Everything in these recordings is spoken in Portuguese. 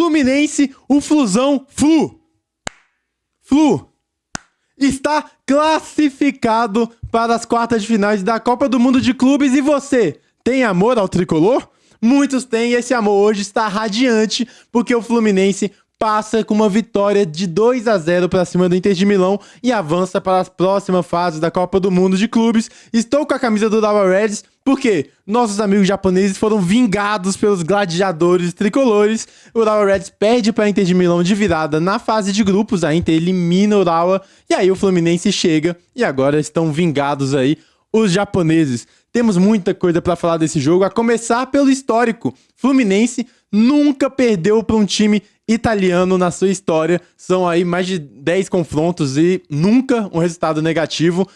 Fluminense, o Flusão, Flu, está classificado para as quartas de finais da Copa do Mundo de Clubes. E você, tem amor ao tricolor? Muitos têm, e esse amor hoje está radiante, porque o Fluminense passa com uma vitória de 2-0 para cima do Inter de Milão e avança para as próximas fases da Copa do Mundo de Clubes. Estou com a camisa do Urawa Reds porque nossos amigos japoneses foram vingados pelos gladiadores tricolores. O Urawa Reds perde para a Inter de Milão de virada na fase de grupos, a Inter elimina o Urawa e aí o Fluminense chega e agora estão vingados aí os japoneses. Temos muita coisa para falar desse jogo, a começar pelo histórico. Fluminense nunca perdeu para um time italiano na sua história. São aí mais de 10 confrontos e nunca um resultado negativo.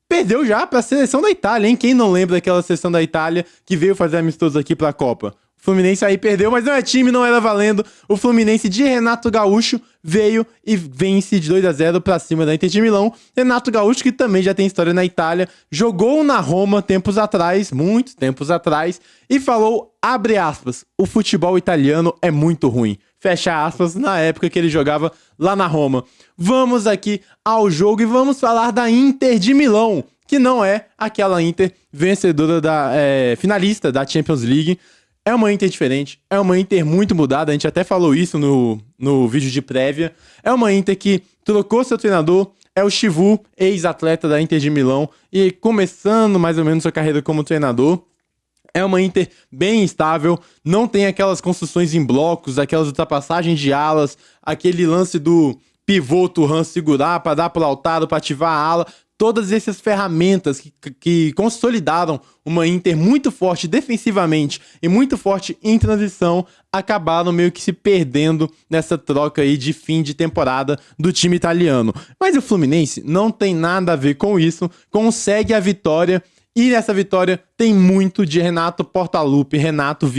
Perdeu já para a seleção da Itália, hein? Quem não lembra daquela seleção da Itália que veio fazer amistosos aqui para a Copa? O Fluminense aí perdeu, mas não é time, não era valendo. O Fluminense de Renato Gaúcho veio e vence de 2-0 pra cima da Inter de Milão. Renato Gaúcho, que também já tem história na Itália, jogou na Roma tempos atrás, muitos tempos atrás, e falou, abre aspas, o futebol italiano é muito ruim. Fecha aspas, na época que ele jogava lá na Roma. Vamos aqui ao jogo e vamos falar da Inter de Milão, que não é aquela Inter vencedora finalista da Champions League. É uma Inter diferente, é uma Inter muito mudada, a gente até falou isso no vídeo de prévia. É uma Inter que trocou seu treinador, é o Chivu, ex-atleta da Inter de Milão, e começando mais ou menos sua carreira como treinador. É uma Inter bem estável, não tem aquelas construções em blocos, aquelas ultrapassagens de alas, aquele lance do pivô Thuram segurar para dar para o Lautaro, para ativar a ala. Todas essas ferramentas que consolidaram uma Inter muito forte defensivamente e muito forte em transição acabaram meio que se perdendo nessa troca aí de fim de temporada do time italiano. Mas o Fluminense não tem nada a ver com isso, consegue a vitória e nessa vitória tem muito de Renato Portaluppi, Renato,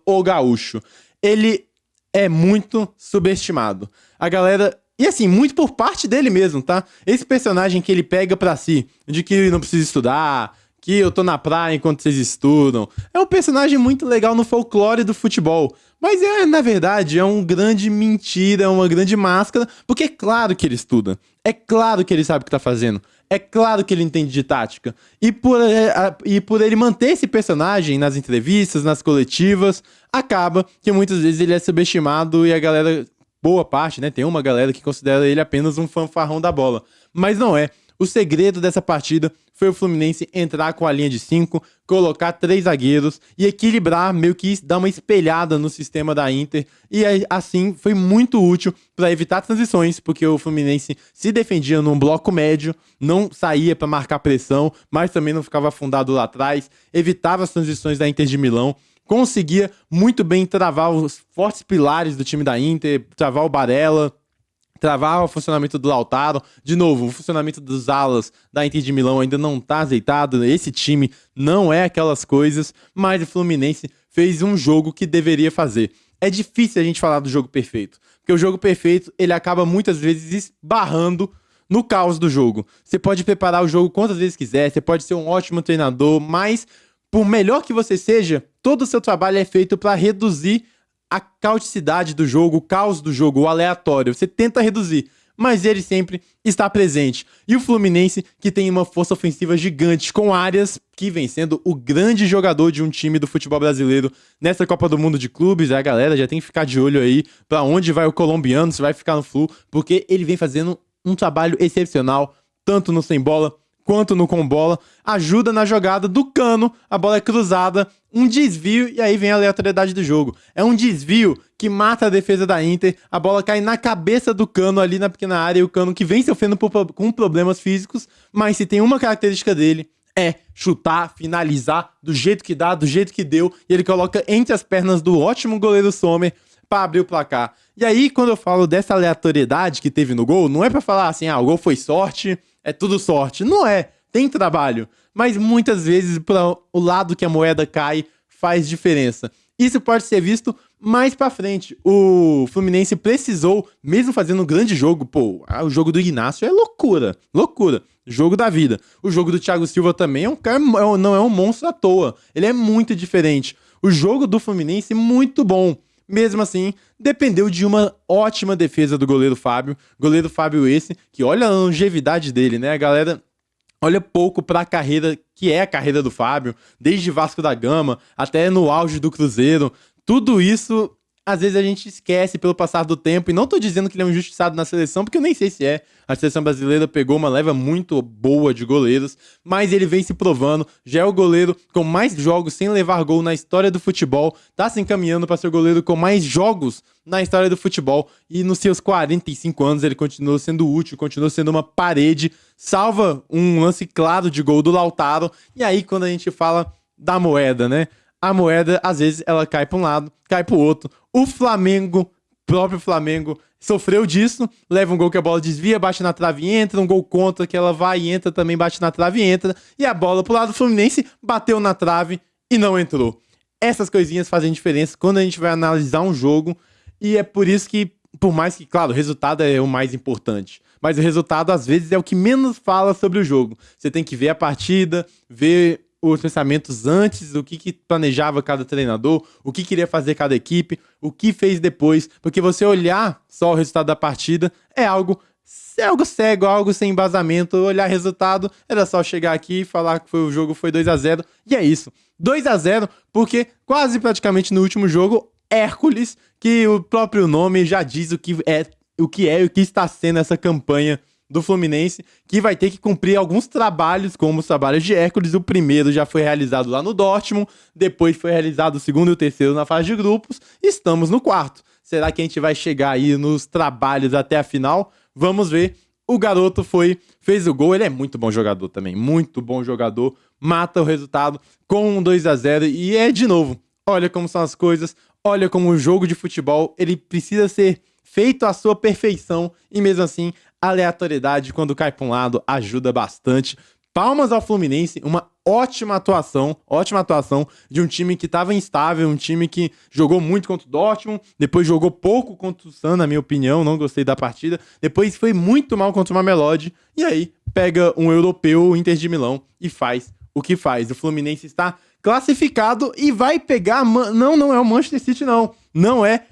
o Gaúcho. Ele é muito subestimado. A galera... E assim, muito por parte dele mesmo, tá? Esse personagem que ele pega pra si, de que não precisa estudar, que eu tô na praia enquanto vocês estudam, é um personagem muito legal no folclore do futebol. Mas na verdade, é uma grande mentira, é uma grande máscara, porque é claro que ele estuda, é claro que ele sabe o que tá fazendo, é claro que ele entende de tática. E por ele manter esse personagem nas entrevistas, nas coletivas, acaba que muitas vezes ele é subestimado e a galera... Boa parte, né? Tem uma galera que considera ele apenas um fanfarrão da bola. Mas não é. O segredo dessa partida foi o Fluminense entrar com a linha de 5, colocar 3 zagueiros e equilibrar, meio que dar uma espelhada no sistema da Inter. E assim foi muito útil para evitar transições, porque o Fluminense se defendia num bloco médio, não saía para marcar pressão, mas também não ficava afundado lá atrás, evitava as transições da Inter de Milão. Conseguia muito bem travar os fortes pilares do time da Inter, travar o Barella, travar o funcionamento do Lautaro. De novo, o funcionamento dos alas da Inter de Milão ainda não tá azeitado, esse time não é aquelas coisas, mas o Fluminense fez um jogo que deveria fazer. É difícil a gente falar do jogo perfeito, porque o jogo perfeito ele acaba muitas vezes esbarrando no caos do jogo. Você pode preparar o jogo quantas vezes quiser, você pode ser um ótimo treinador, mas... por melhor que você seja, todo o seu trabalho é feito para reduzir a caoticidade do jogo, o caos do jogo, o aleatório. Você tenta reduzir, mas ele sempre está presente. E o Fluminense, que tem uma força ofensiva gigante, com Arias, que vem sendo o grande jogador de um time do futebol brasileiro nessa Copa do Mundo de Clubes. A galera já tem que ficar de olho aí para onde vai o colombiano, se vai ficar no Flu, porque ele vem fazendo um trabalho excepcional, tanto no sem bola, quanto no com bola, ajuda na jogada do Cano, a bola é cruzada, um desvio e aí vem a aleatoriedade do jogo. É um desvio que mata a defesa da Inter, a bola cai na cabeça do Cano ali na pequena área e o Cano que vem sofrendo com problemas físicos, mas se tem uma característica dele é chutar, finalizar do jeito que dá, do jeito que deu, e ele coloca entre as pernas do ótimo goleiro Sommer para abrir o placar. E aí, quando eu falo dessa aleatoriedade que teve no gol, não é para falar assim, o gol foi sorte, é tudo sorte. Não é, tem trabalho. Mas muitas vezes, para o lado que a moeda cai, faz diferença. Isso pode ser visto mais pra frente. O Fluminense precisou, mesmo fazendo um grande jogo, o jogo do Ignacio é loucura, loucura. Jogo da vida. O jogo do Thiago Silva também não é um monstro à toa. Ele é muito diferente. O jogo do Fluminense é muito bom. Mesmo assim, dependeu de uma ótima defesa do goleiro Fábio. Goleiro Fábio esse, que olha a longevidade dele, né? A galera olha pouco para a carreira, que é a carreira do Fábio, desde Vasco da Gama até no auge do Cruzeiro. Tudo isso, às vezes a gente esquece pelo passar do tempo, e não tô dizendo que ele é um injustiçado na seleção, porque eu nem sei se é. A seleção brasileira pegou uma leva muito boa de goleiros, mas ele vem se provando, já é o goleiro com mais jogos sem levar gol na história do futebol, tá se encaminhando para ser o goleiro com mais jogos na história do futebol, e nos seus 45 anos ele continuou sendo útil, continuou sendo uma parede, salva um lance claro de gol do Lautaro, e aí quando a gente fala da moeda, né? A moeda, às vezes, ela cai para um lado, cai para o outro. O Flamengo, próprio Flamengo, sofreu disso, leva um gol que a bola desvia, bate na trave e entra, um gol contra que ela vai e entra, também bate na trave e entra, e a bola pro lado do Fluminense bateu na trave e não entrou. Essas coisinhas fazem diferença quando a gente vai analisar um jogo, e é por isso que, por mais que, claro, o resultado é o mais importante, mas o resultado, às vezes, é o que menos fala sobre o jogo. Você tem que ver a partida, ver os pensamentos antes, o que planejava cada treinador, o que queria fazer cada equipe, o que fez depois, porque você olhar só o resultado da partida é algo cego, algo sem embasamento. Olhar resultado era só chegar aqui e falar que o jogo foi 2-0, e é isso. 2-0, porque quase praticamente no último jogo, Hércules, que o próprio nome já diz o que e o que está sendo essa campanha do Fluminense, que vai ter que cumprir alguns trabalhos, como os trabalhos de Hércules. O primeiro já foi realizado lá no Dortmund, depois foi realizado o segundo e o terceiro na fase de grupos, estamos no quarto. Será que a gente vai chegar aí nos trabalhos até a final? Vamos ver. O garoto fez o gol, ele é muito bom jogador também, muito bom jogador, mata o resultado com um 2-0 e é de novo, olha como são as coisas, olha como o jogo de futebol, ele precisa ser feito à sua perfeição e mesmo assim, a aleatoriedade quando cai para um lado ajuda bastante. Palmas ao Fluminense, uma ótima atuação de um time que estava instável, um time que jogou muito contra o Dortmund, depois jogou pouco contra o Sun, na minha opinião, não gostei da partida, depois foi muito mal contra o Mamelodi, e aí pega um europeu, o Inter de Milão, e faz o que faz. O Fluminense está classificado e vai pegar... Não é o Manchester City, não. Não é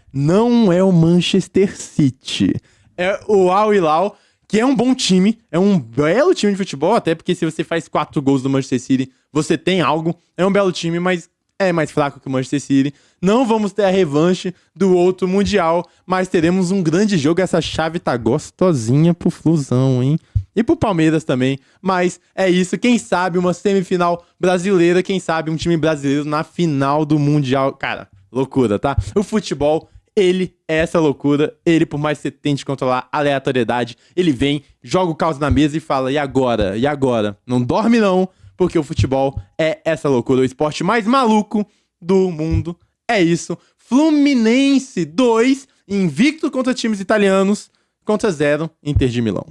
o Manchester City. É o Al Hilal, que é um bom time, é um belo time de futebol, até porque se você faz 4 gols do Manchester City, você tem algo. É um belo time, mas é mais fraco que o Manchester City. Não vamos ter a revanche do outro Mundial, mas teremos um grande jogo. Essa chave tá gostosinha pro Flusão, hein? E pro Palmeiras também. Mas é isso, quem sabe uma semifinal brasileira, quem sabe um time brasileiro na final do Mundial. Cara, loucura, tá? O futebol... Ele é essa loucura, ele, por mais que você tente controlar a aleatoriedade, ele vem, joga o caos na mesa e fala, e agora? E agora? Não dorme não, porque o futebol é essa loucura, o esporte mais maluco do mundo. É isso, Fluminense 2, invicto contra times italianos, contra 0, Inter de Milão.